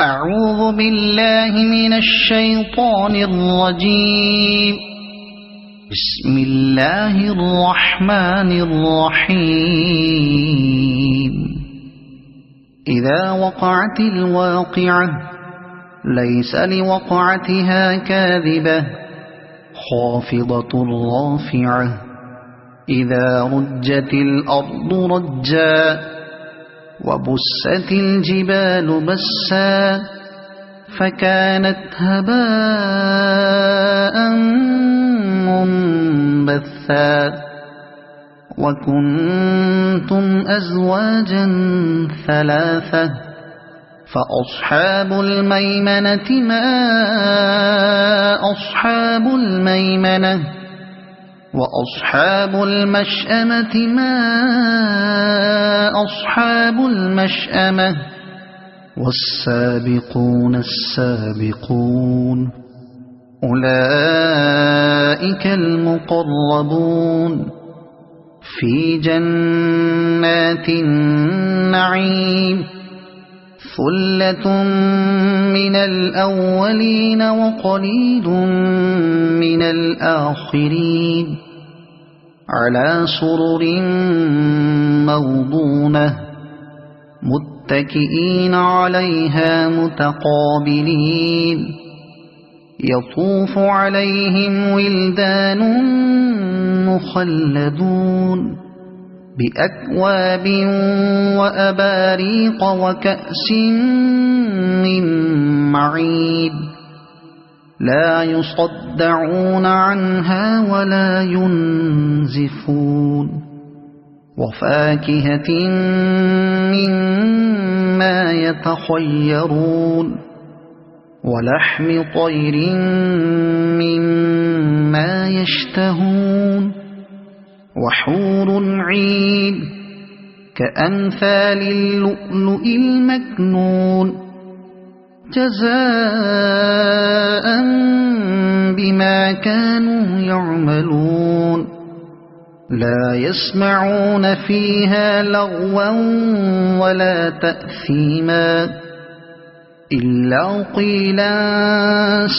أعوذ بالله من الشيطان الرجيم. بسم الله الرحمن الرحيم. إذا وقعت الواقعة ليس لوقعتها كاذبة خافضة رافعة إذا رجت الأرض رجا وبست الجبال بسا فكانت هباء منبثا وكنتم أزواجا ثلاثة فأصحاب الميمنة ما أصحاب الميمنة وأصحاب المشأمة ما أصحاب المشأمة والسابقون السابقون أولئك المقربون في جنات النعيم ثلة من الأولين وقليل من الآخرين على سرر موضونة متكئين عليها متقابلين يطوف عليهم ولدان مخلدون بأكواب وأباريق وكأس من معين لا يصدعون عنها ولا ينزفون وفاكهة مما يتخيرون ولحم طير مما يشتهون وحور عين كأمثال اللؤلؤ المكنون جزاء بما كانوا يعملون لا يسمعون فيها لغوا ولا تأثيما إلا قيلا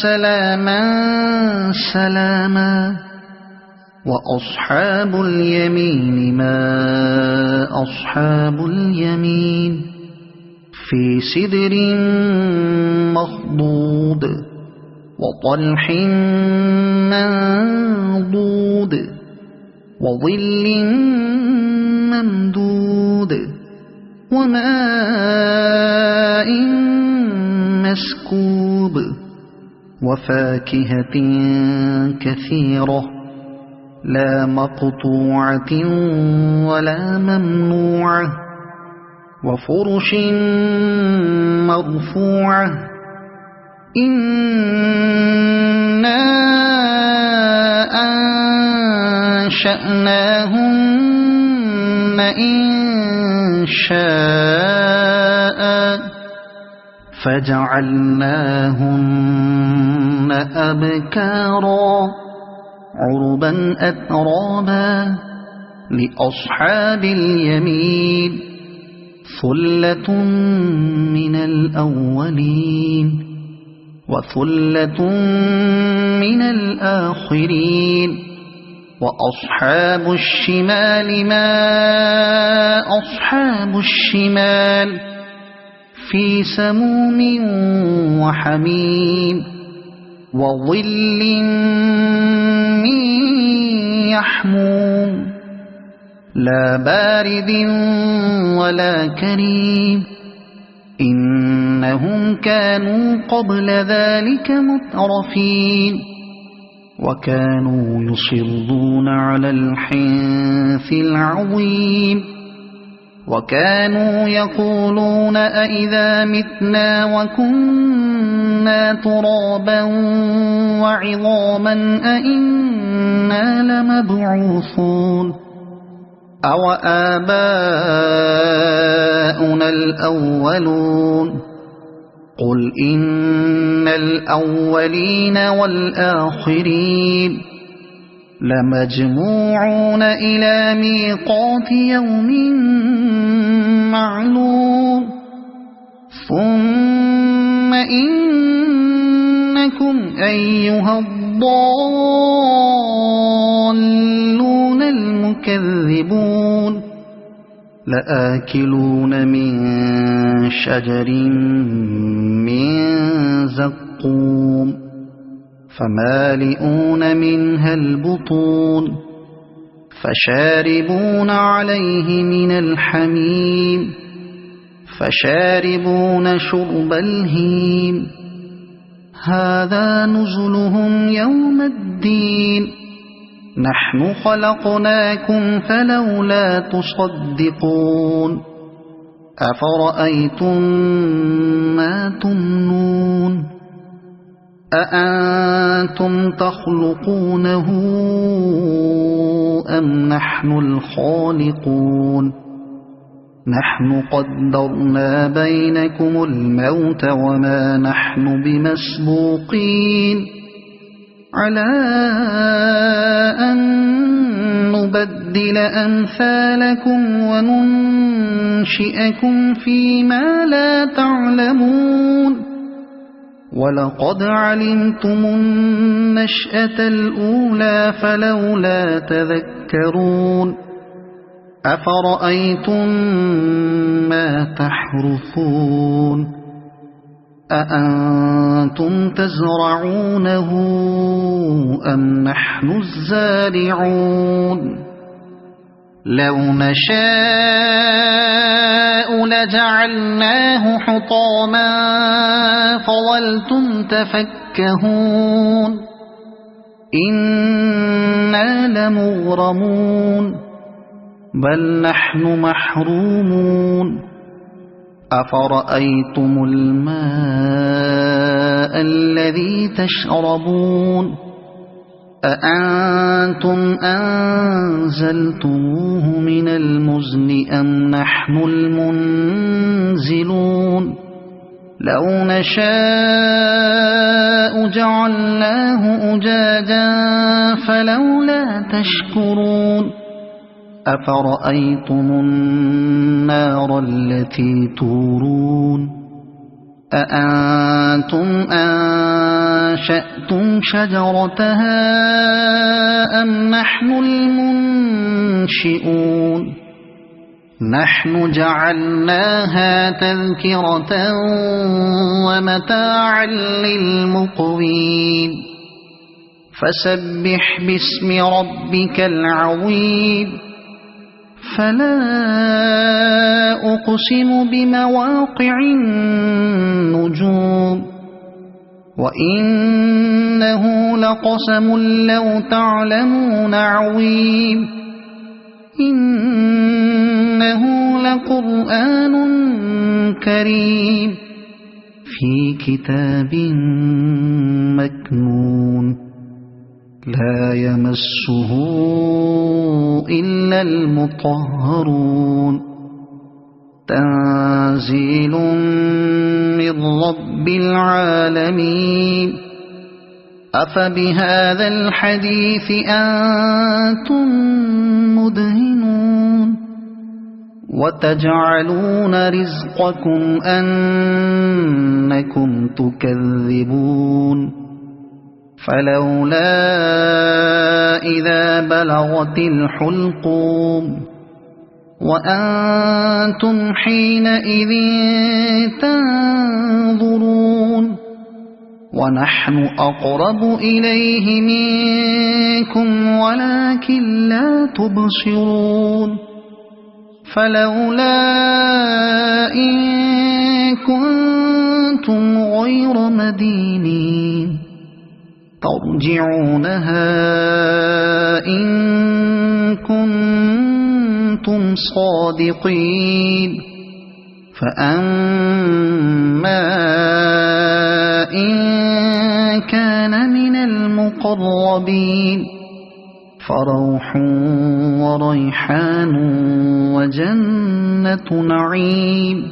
سلاما سلاما وأصحاب اليمين ما أصحاب اليمين في سدر مخضود وطلح منضود وظل ممدود وماء مسكوب وفاكهة كثيرة لا مقطوعة ولا ممنوعة وفرش مرفوعة إنا أنشأناهن إنشاء فجعلناهن أبكارا عربا أترابا لأصحاب اليمين ثلة من الأولين وثلة من الآخرين وأصحاب الشمال ما أصحاب الشمال في سموم وحميم وظل من يحموم لا بارد ولا كريم إنهم كانوا قبل ذلك مترفين وكانوا يصرون على الحنث العظيم وكانوا يقولون أئذا متنا وكنا ترابا وعظاما أئنا لمبعوثون أو آباؤنا الأولون قل إن الأولين والآخرين لمجموعون إلى ميقات يوم معلوم ثم إنكم أيها الضالون المكذبون لآكلون من شجر من زقوم فمالئون منها البطون فشاربون عليه من الحميم فشاربون شرب الهيم هذا نزلهم يوم الدين نحن خلقناكم فلولا تصدقون أفرأيتم ما تمنون أأنتم تخلقونه أم نحن الخالقون نحن قدرنا بينكم الموت وما نحن بمسبوقين على أن نبدل أمثالكم وننشئكم فيما لا تعلمون ولقد علمتم النشأة الأولى فلولا تذكرون أفرأيتم ما تحرثون أأنتم تزرعونه أم نحن الزارعون لو نشاء لجعلناه حطاما فظلتم تفكهون إنا لمغرمون بل نحن محرومون أفرأيتم الماء الذي تشربون أأنتم أنزلتموه من المزن أم نحن المنزلون لو نشاء جعلناه أجاجا فلولا تشكرون أفرأيتم النار التي تورون أأنتم أنشأتم شجرتها أم نحن المنشئون نحن جعلناها تذكرة ومتاعا للمقوين فسبح باسم ربك العظيم فلا أقسم بمواقع النجوم وإنه لقسم لو تعلمون عظيم إنه لقرآن كريم في كتاب مكنون لا يمسه إلا المطهرون تنزيل من رب العالمين أفبهذا الحديث أنتم مدهنون وتجعلون رزقكم أنكم تكذبون فلولا إذا بلغت الحلقوم وأنتم حينئذ تنظرون ونحن أقرب إليه منكم ولكن لا تبصرون فلولا إن كنتم غير مدينين ترجعونها إن كنتم صادقين فأما إن كان من المقربين فروح وريحان وجنة نعيم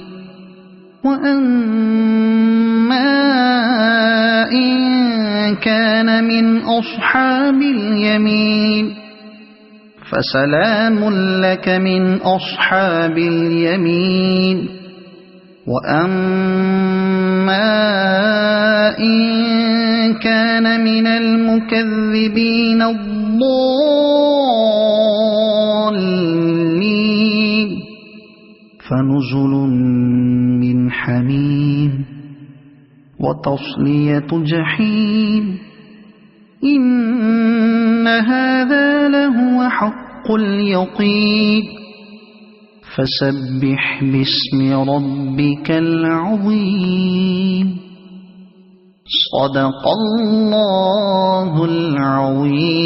وأما إن كان من أصحاب اليمين فسلام لك من أصحاب اليمين وأما إن كان من المكذبين الضالين فنزل من حميم وتصلية جحيم إن هذا لهو حق اليقين فسبح باسم ربك العظيم صدق الله العظيم.